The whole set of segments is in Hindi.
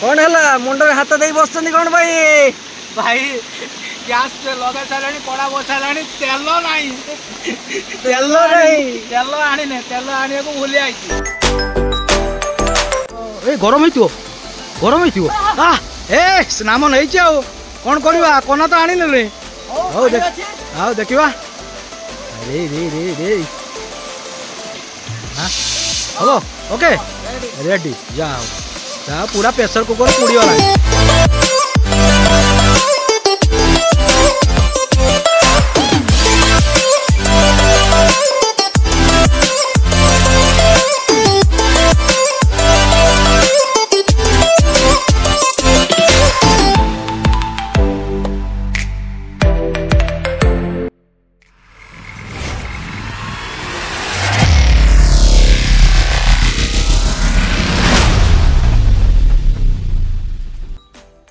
कौन है मुंड में हाथ दे बस कौन भाई भाई गैस लगे सारे कड़ा बसा तेल नहीं तेल नहीं तेल आनी तेल आने को भूली आई गरम हो नाम नहीं कौन करवा कना तो आनी ने आओ देखा रे रे रे रे हेलो ओके रेडी जाओ पूरा प्रेशर कुकर पूरी वाला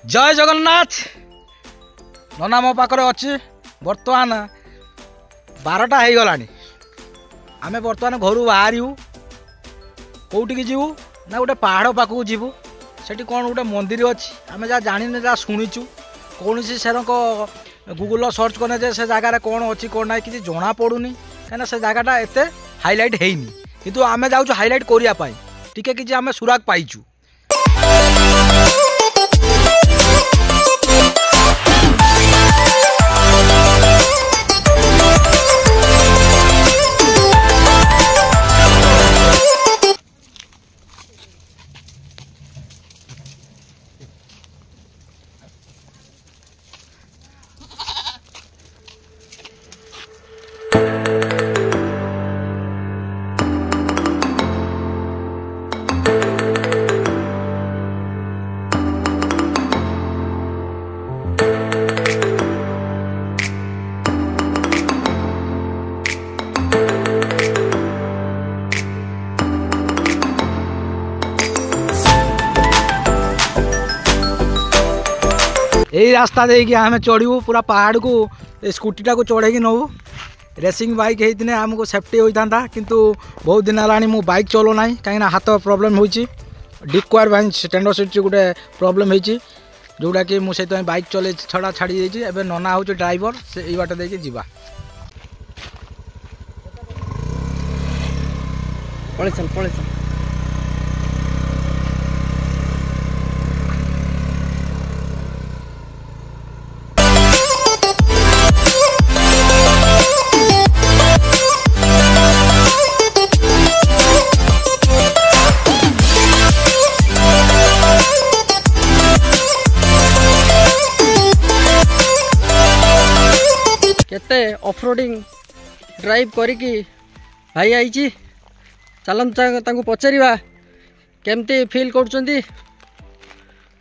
जय जगन्नाथ नना मो पाखे अच्छी बर्तमान 12टा हो गला आम बर्तमान घर बाहर कौटिक जीवु ना गोटे पहाड़ पाखक जीवु से कौन गोटे मंदिर अच्छी आम जहाँ जानी जहाँ शुणीचु कौन से गूगल सर्च करने जे से जगार कौन अच्छी कौन ना कि जना पड़ूनी कहीं से जगटा एत हाइलाइट होनी किंतु आम जाऊँ हाइलाइट करने टिके कि आम सुराग पाइचु यही रास्ता देकी आम चढ़ू पूरा पहाड़ को स्कूटी को चढ़ेगी नौ रेसिंग बाइक होती आमको सेफ्टी होता किंतु बहुत दिन है मु बाइक चलो ना कहीं हाथ प्रॉब्लम हो डिक्वायर बाइन टेंडर सीट गोटे प्रॉब्लम हो जोटा कि मुझे बाइक चले छड़ा छाड़ी एवं नना हूँ ड्राइवर से यही बाट देकी जीवा पड़े चल केते ऑफरोडिंग ड्राइव करिकी भाई आई चलता पचारा केमती फील कर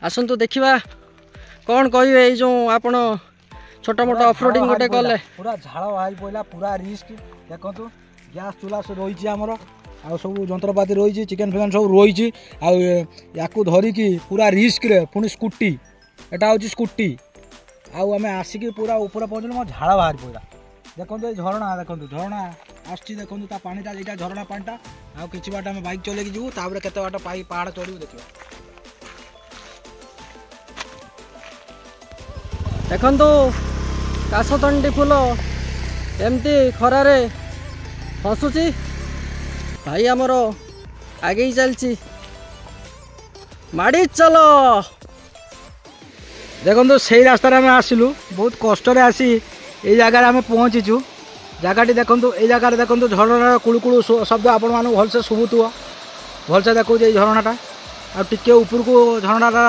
आसतु देखा कौन कहे जो आप छोटा मोटा ऑफरोडिंग गोटे कले पूरा झाड़ बाहरी पड़ा पूरा रिस्क देखो गैस चूल्हा सब रही आमर आ सब जंत्रपाति रही चिकेन फिकेन सब रही या धरिकी पूरा रिस्क रे पुणी स्कूटी एटा हूँ स्कूटी आम आसिक पूरा ऊपर पहुँचल मो झाड़ बाहरी पड़ा देखो झरणा देखो झरणा आसची देखो पानीटा यहाँ झरणा पानीटा आउ कि बाट आम बाइक चलेकी जीवु तापर केते बाट पहाड़ चढ़ू देखिए देखो काशतंडी फूल एमती खरारे हसुची भाई आमर आगे चलची माड़ी चलो देखो से रास्तार आम आसलु बहुत कष्ट आसी ये जगार आम पहुँचीचु जगह देखो ये जगार देखो झरणार कुड़ुकुड़ु शब्द आपण मानक भलसे शुभुव भलसे देखो झरणाटा आगे ऊपर को झरणाटा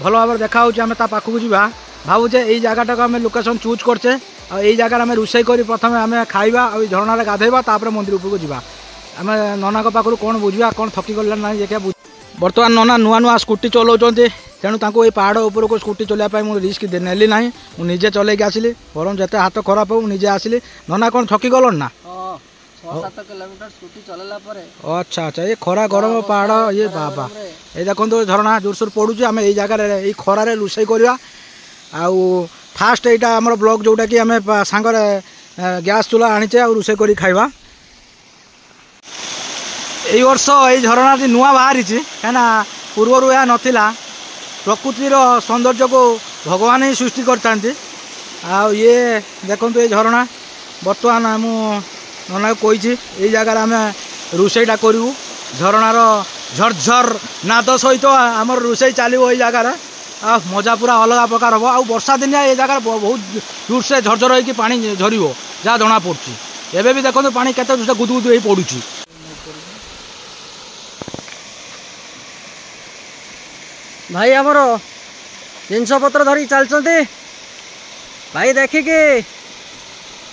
भल भाव देखा आम पाखक जा भावुचे ये जगटा आम लोकेशन चूज करचे आई जगार आम रोषे कर प्रथम आम खाइबा और झरणार गाधेबा तापर मंदिर उपरको जा आम नना पाखु कौन बुझा कौन थकी गला ना देखिए बर्तमान नना नुआ नुआ स्कूटी चलाउछन्ते तेणु ये पहाड़ उपर को स्कूटी चलाइबा मुझे रिस्क नेली ना मुझे चलैक आसिली बरम जिते हाथ खराब हो मुझे आसिली नना कौन थकी गलन ना 6-7 किलोमीटर स्कूटी चलाला परे अच्छा अच्छा ये खरा गरम पहाड़ ये बाबा ये देखो झरणा जोरसोर पड़ुची आम ये जगार ये खरारे रोषे करवा आउ फास्ट यहाँ आम ब्लॉग जोटा कि आम सांगरे गैस चूल्हा आनीचे आ रोषे कर खाइबा यही वर्ष ये झरणा नुआ बाहरी कहीं ପୂର୍ବରୁ ଏହା ନଥିଲା। ପ୍ରକୃତିର ସୌନ୍ଦର୍ଯ୍ୟକୁ ଭଗବାନ ହିଁ ସୃଷ୍ଟି କରିଥାନ୍ତି। ଆଉ ଇଏ ଦେଖନ୍ତୁ ଏ ଝରଣା। ବର୍ତ୍ତମାନ ମୁଁ ନନାକୁ କହିଛି ଏଇ ଜାଗାରେ ଆମେ ରୋଷେଇଟା କରିବୁ। ଝରଣାର ଝରଝର ନାଦ ସହିତ ଆମର ରୋଷେଇ ଚାଲିବ ଏଇ ଜାଗାରେ। ଆଉ ମଜା ପୁରା ଅଲଗା ପ୍ରକାର ହେବ। ଆଉ ବର୍ଷା ଦିନିଆ ଏ ଜାଗାରେ ବହୁତ ଜୋରସେ ଝରଝର ହେଇକି ପାଣି ଝରିବ ଯାହା ଜଣାପଡ଼ୁଛି। ଏବେ ବି ଦେଖନ୍ତୁ ପାଣି କେତେ ଜୋରସେ ଗୁଦୁଗୁଦୁ ହେଇ ପଡ଼ୁଛି। ଭାଇ ଆମର ଜିନିଷପତ୍ର ଧରି ଚାଲିଛନ୍ତି ଭାଇ ଦେଖିକି।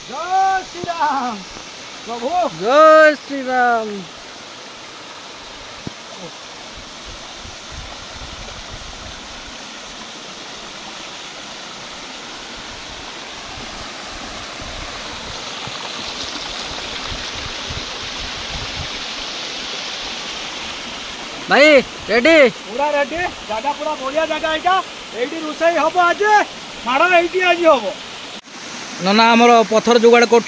ଜୟ ଶ୍ରୀରାମ ପ୍ରଭୁ। ଜୟ ଶ୍ରୀରାମ। ଭାଇ ରେଡି? पूरा रेडी। जगह पूरा बढ़िया जगह यहाँ ये रोषे हम आज माड़ ये आज हम। नना आमर पथर जोगाड़ कर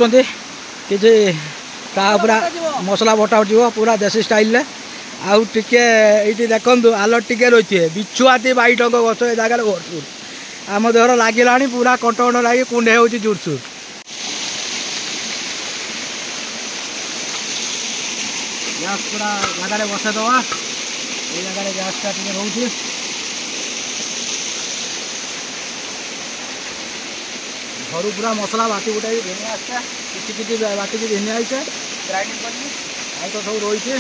मसला बटा जीव पूरा देसी स्टाइल आउ टिके ये देखु आलर टिके रही है बिछुआती बैठक गछ ए जगार भरपूर आम देहर लगे पूरा कंट कंट लगे कुंडे हो जोरसोर। गैस पूरा जगार बसईदवा ये जगह गैसटा टे रोचे घर पूरा मसला बाटी गुटा घिनी आसता कि बाटी घिनी आईचे ग्राइंडिंग कर तो सब रही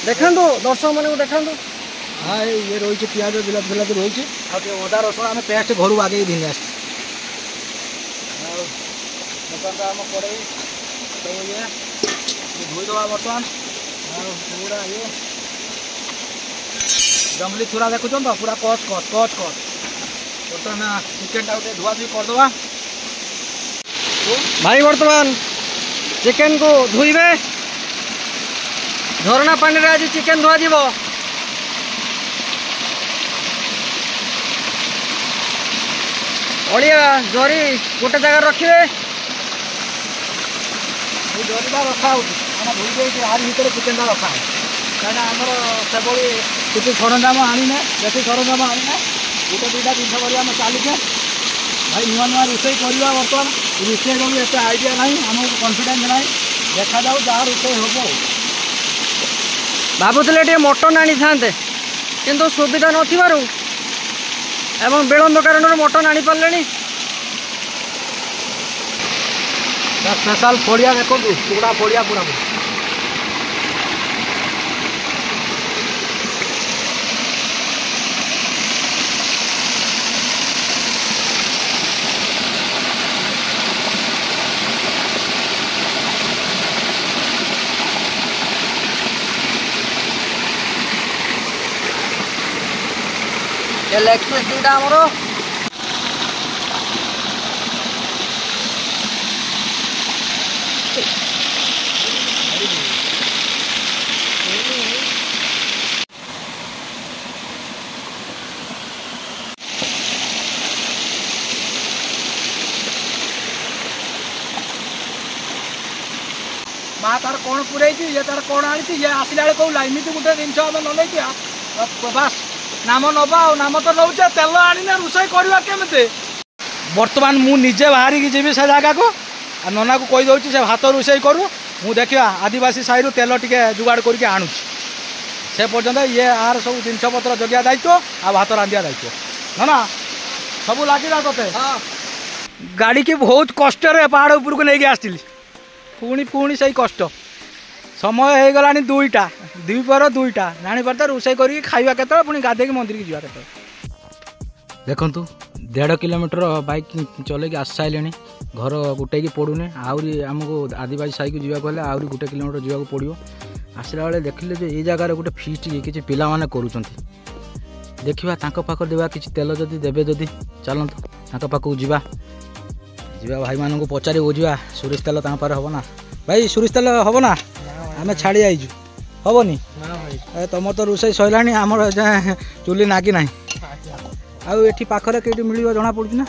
देखो दर्शक मान देखो। हाँ ये रही पियाज बिलाती बिलाती रही अदा रसुण आम पेस्ट घर आगे घिनी आस आम कड़े सब ये धोईदवा बर्तमान पूरा ये जंगली छुरा देखुन तो पूरा कच कच कच कच बर्तमान चिकेन टा धुआ धुई करदे भाई। बर्तमान चिकेन को धोइबे झरना पानी रे आज चिकेन धुआ जीवो। अड़िया जरी गोटे जगह रखिए जरीटा रखा धोई आर भर चिकेन रखा कहीं आमर से किसी सरंजाम आनीने बेसी सरंजाम आनीने गोटे दुईटा जिन आम चलीचे भाई नुआ नुआ रोषे करवा बर्तमान रोषे भी एत आइडिया ना आमको कन्फिडेन्स ना देखा जाऊ जहाँ रोषे हम। भावुले टे मटन आनी था किंतु सुविधा नथिबारु एवं विलंब कारण मटन आनी पारे। स्पेशल पड़िया देखो टुकड़ा पड़िया पूरा लेग पीस दुईटा आमर माँ तार कौन पूरे ये तार कौन आनी ये आसला कौन एमती गोटे जिन नहीं बास नाम नवा नाम तो नौचे तेल आने रोषे करवा केमते। बर्तमान मु निजे बाहरी की जीवी से जगह को नना को कहीदे से भात रोषे करूँ मु देखा आदिवासी साई तेल टिके जुगाड़ करके आणुची से पर्यंत ये आर सब जिनपतर जगिया दायित्व आ भात रांधिया दायित्व ना सब लगे ते गाड़ी की बहुत कष्ट पहाड़ उपरको नहीं आसली पुणी पुणी से कष्ट समय हो गला दुईटा द्विपर दुईटा जापर तो रोषे कर खावा के पुणी गाधे मंदिर की जावा के देखु 1.5 किलोमीटर बाइक चल आस सारे घर गोटे की पड़ूनी आहरी आमको आदिवासी साई को जावाक हेल्ले आहरी 1 किलोमीटर जावाक पड़ो आसला बेले देखिले जो ये जगार गोटे फीस्ट किसी पिला माने करुचंती देखा तांको पाखर देवा किसी तेल जदि देबे जदि चलतु तांको पाखक जीवा जीवा भाई मानक पचारि बुझा सोरिष तेल तांको पारे हबो ना भाई सोरिष तेल हबो ना आम छाड़ी आईचु हेनी तुम तो रोषे सरला आमर चुली नागी ना आठी पाखरे कहीं मिल जना पड़ी ना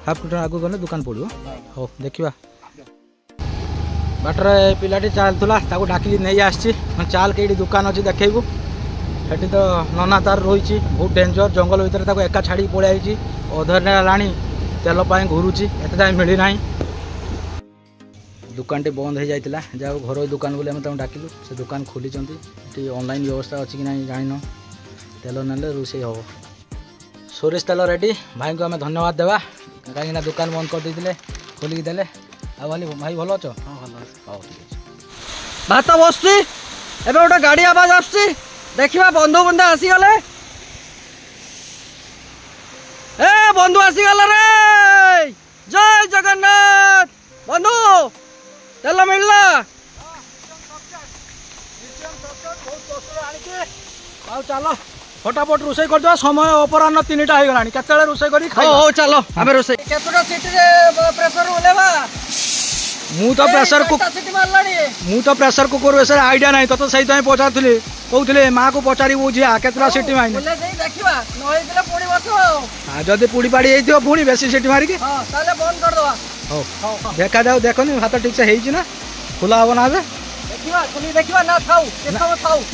हाफ किलोमीटर आगे गले दुकान पड़ो हो देखा ବାଟରେ ପିଲାଟି ଚାଲୁଥିଲା ତାକୁ ଡାକିଲି ନେଇ ଆସିଛି ଚାଲ କେଇଠି ଦୁକାନ ଅଛି ଦେଖେଇବୁ ସେଠି ତ ନନା ତାର ରହିଛି ବହୁତ ଡେଞ୍ଜର ଜଙ୍ଗଲ ଭିତରେ ତାକୁ ଏକା ଛାଡ଼ିକି ପଳେଇ ଆଇଛି ଅଧରେ ହେଲାଣି ତେଲ ପାଇଁ ଘୁରୁଛି ଏତେ ଯାଏଁ ମିଳିନାହିଁ ଦୋକାନଟି ବନ୍ଦ ହେଇଯାଇଥିଲା ଯାହା ଘରୋଇ ଦୋକାନ ବୋଲି ଆମେ ତାଙ୍କୁ ଡାକିଲୁ ସେ ଦୋକାନ ଖୋଲିଛନ୍ତି ଏଠି ଅନଲାଇନ୍ ବ୍ୟବସ୍ଥା ଅଛି କି ନାହିଁ ଜାଣିନ ତେଲ ନେଲେ ରୋଷେଇ ହେବ ସୋରିଷ ତେଲ ରେଡ଼ି ଭାଇଙ୍କୁ ଆମେ ଧନ୍ୟବାଦ ଦେବା କାହିଁକିନା ଦୋକାନ ବନ୍ଦ କରିଦେଇଥିଲେ ଖୋଲିକି ଦେଲେ ଆଉ ଭାଇ ଭଲ ଅଛ ହଁ ଭଲ ଅଛି ହଉ ଠିକ୍ ଅଛି ଭାତ ବସୁଛି ଏବେ ଗୋଟେ ଗାଡ଼ି ଆବାଜ ଆସୁଛି ଦେଖିବା ବନ୍ଧୁ ବନ୍ଧୁ ଆସିଗଲେ ଏ ବନ୍ଧୁ ଆସିଗଲା ରେ ଜୟ ଜଗନ୍ନାଥ ବନ୍ଧୁ ତେଲ ମିଳିଲା ଆଉ ଚାଲ ଫଟାଫଟ ରୋଷେଇ କରିଦେବା ସମୟ ଅପରାହ୍ନ 3ଟା ହେଇଗଲାଣି କେତେବେଳେ ରୋଷେଇ କରି ହଉ ହଉ ଚାଲ ଆମେ ରୋଷେଇ କେତେଟା ସିଟିରେ ପ୍ରେସର ଓଲେଇବା ମୁଁ ତ ପ୍ରେସର କୁକର ବିଷୟରେ ଆଇଡ଼ିଆ ନାହିଁ ତତେ ସେଇଥିପାଇଁ ପଚାରୁଥିଲି କହୁଥିଲି ମାଆକୁ ପଚାରିବୁ ଝିଆ କେତେଟା ସିଟି ମାଇନି ଦେଖିବା ଯଦି ପୁଡ଼ି ପାଡ଼ି ହେଇଥିବ ପୁଣି ବେଶୀ ସିଟି ମାରିକି ତାହେଲେ ବନ୍ଦ କରିଦେବା ହଉ ଦେଖାଯାଉ ଦେଖନି ଭାତ ଠିକ୍ ସେ ହେଇଛି ନା ଖୋଲା ହବ ନା ଏବେ ଦେଖିବା ନା ଥାଉ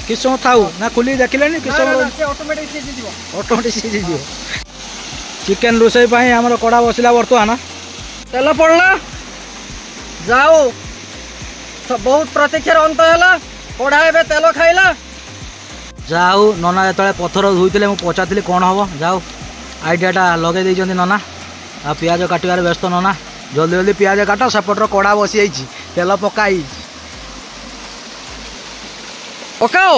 କିଛି ସମୟ ଥାଉ ନା ଖୋଲିକି ଦେଖିଲେନି କିଛି ସମୟ ଅଟୋମେଟିକ ସିଝିଯିବ ଚିକେନ ରୋଷେଇ ପାଇଁ ଆମର କଡ଼ା ବସିଲା ବର୍ତ୍ତମାନ ତେଲ ପଡ଼ିଲା ଯାଉ ବହୁତ ପ୍ରତୀକ୍ଷାର ଅନ୍ତ ହେଲା କଢ଼ା ଏବେ ତେଲ ଖାଇଲା ଯାଉ ନନା ଯେତେବେଳେ ପଥର ଧୋଇଥିଲେ ମୁଁ ପଚାରିଥିଲି କ'ଣ ହେବ ଯାଉ ଆଇଡ଼ିଆଟା ଲଗେଇ ଦେଇଛନ୍ତି ନନା ଆଉ ପିଆଜ କାଟିବାରେ ବ୍ୟସ୍ତ ନନା ଜଲ୍ଦି ଜଲ୍ଦି ପିଆଜ କାଟ ସେପଟର କଡ଼ା ବସିଯାଇଛି ତେଲ ପକାଇ ପକାଓ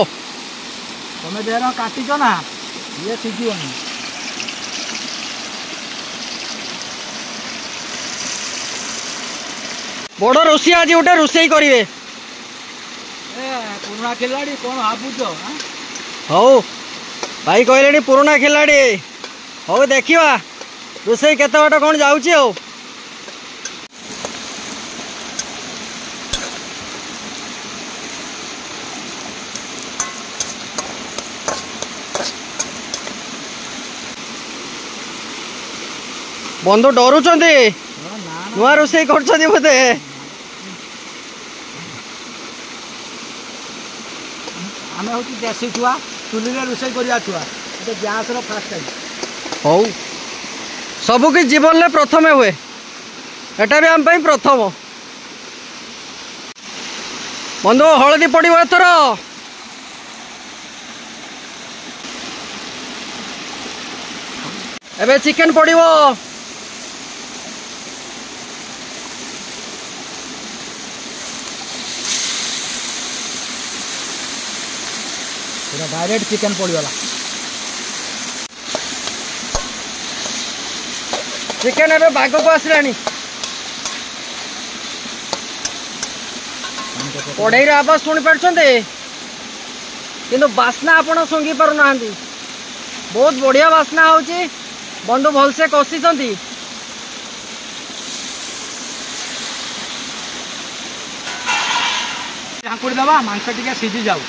ତମେ ଦେହର କାଟିଛ ନା ଇଏ ସିଝିବନି ବଡ଼ ରୋଷେଇ ଆଜି ଗୋଟେ ରୋଷେଇ କରିବେ ପୁରୁଣା ଖେଳାଡ଼ି କ'ଣ ଭାବୁଛ ହଉ ଭାଇ କହିଲେଣି ପୁରୁଣା ଖେଳାଡ଼ି ହଉ ଦେଖିବା ରୋଷେଇ କେତେ ବାଟ କ'ଣ ଯାଉଛି ଆଉ ବନ୍ଧୁ ଡରୁଛନ୍ତି ନୂଆ ରୋଷେଇ କରୁଛନ୍ତି ବୋଧେ ଆମେ ହେଉଛି ଦେଶୀ ଛୁଆ ଚୁଲିରେ ରୋଷେଇ କରିବା ଛୁଆ ଏଟା ଗ୍ୟାସ୍ର ଫାଷ୍ଟ ଟାଇମ୍ ହଉ ସବୁକି ଜୀବନରେ ପ୍ରଥମେ ହୁଏ ଏଟା ବି ଆମ ପାଇଁ ପ୍ରଥମ ବନ୍ଧୁ ହଳଦୀ ପଡ଼ିବ ଏଥର ଏବେ ଚିକେନ ପଡ଼ିବ डायरेक्ट चिकेन पड़गला चिकेन एबे बाग को आसलानी कढ़ाई आवाज शुणी पार्छन्ते किंतु बास्ना आपण सुंगी पारु नाहंती बहुत बढ़िया बास्ना होची बंधु भलसे कषिचंती झांकुड़ी दबा मांस टिके सिझी जाऊ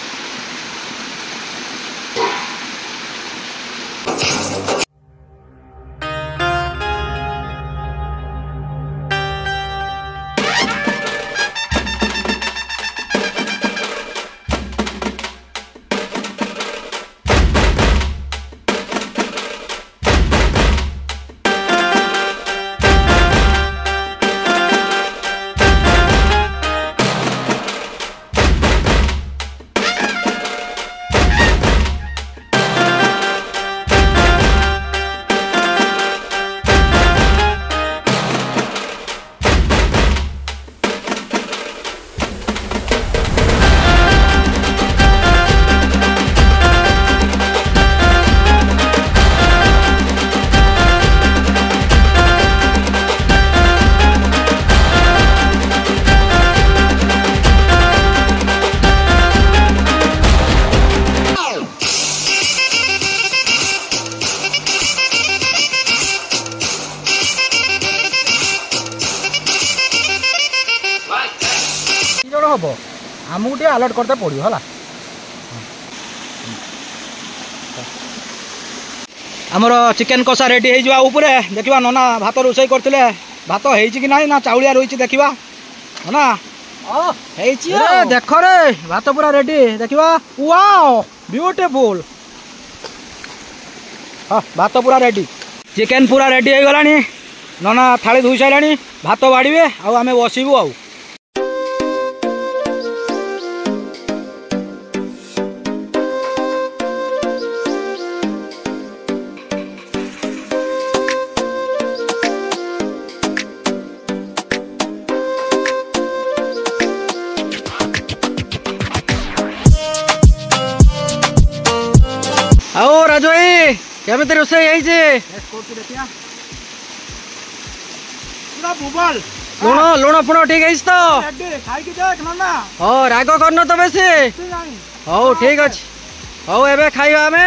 हम आमको टे अलर्ट करते पड़ो है आमर चिकेन कषा रेडी हो देखा नना भात रोषे करते भात हो कि ना चाउलिया रही देखा ना ହେଇଛି रे देख रे भात पूरा रेडी देखिबा वाओ ब्यूटीफुल हाँ भात पूरा रेडी चिकेन पूरा रेडी हो गलानी नना थाली धोई सारानी भात बाड़े आम बसबू आउ आओ राजू भाई केमिति रोषेई ହେଇଛି लुण लुण फुण ठीक है तो हाँ राग करन तो बेसी हौ ठीक अच्छे हौ एबे खाइबा आमे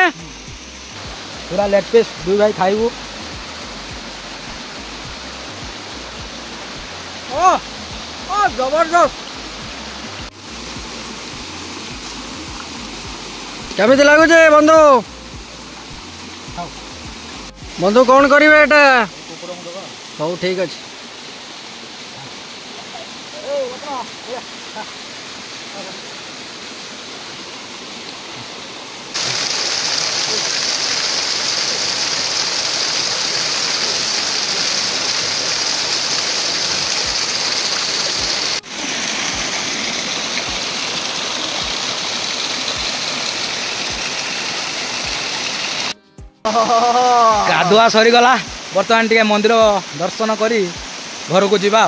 पूरा लेग पीस दुई भाई खाइबू ओ जबरदस्त केमिति लागुचे बंधु बंधु कौन करिवे एटा हौ ठीक अच्छे गाधुआ सरीगला बर्तमान टे मंदिर दर्शन करी घर को जीवा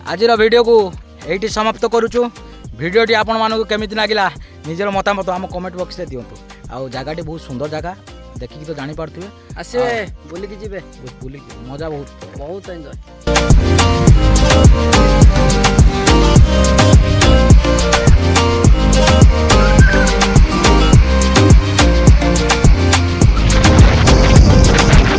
आज वीडियो को यही समाप्त करुचु वीडियोटी आपण मानक केमिति लागिला निजर मतामत आम कमेंट बॉक्स रे दियंतु आ जगह बहुत सुंदर जगह देखिकी तो जानी पारथुवे आसे बुली की जीवे बुली मजा बहुत एंजॉय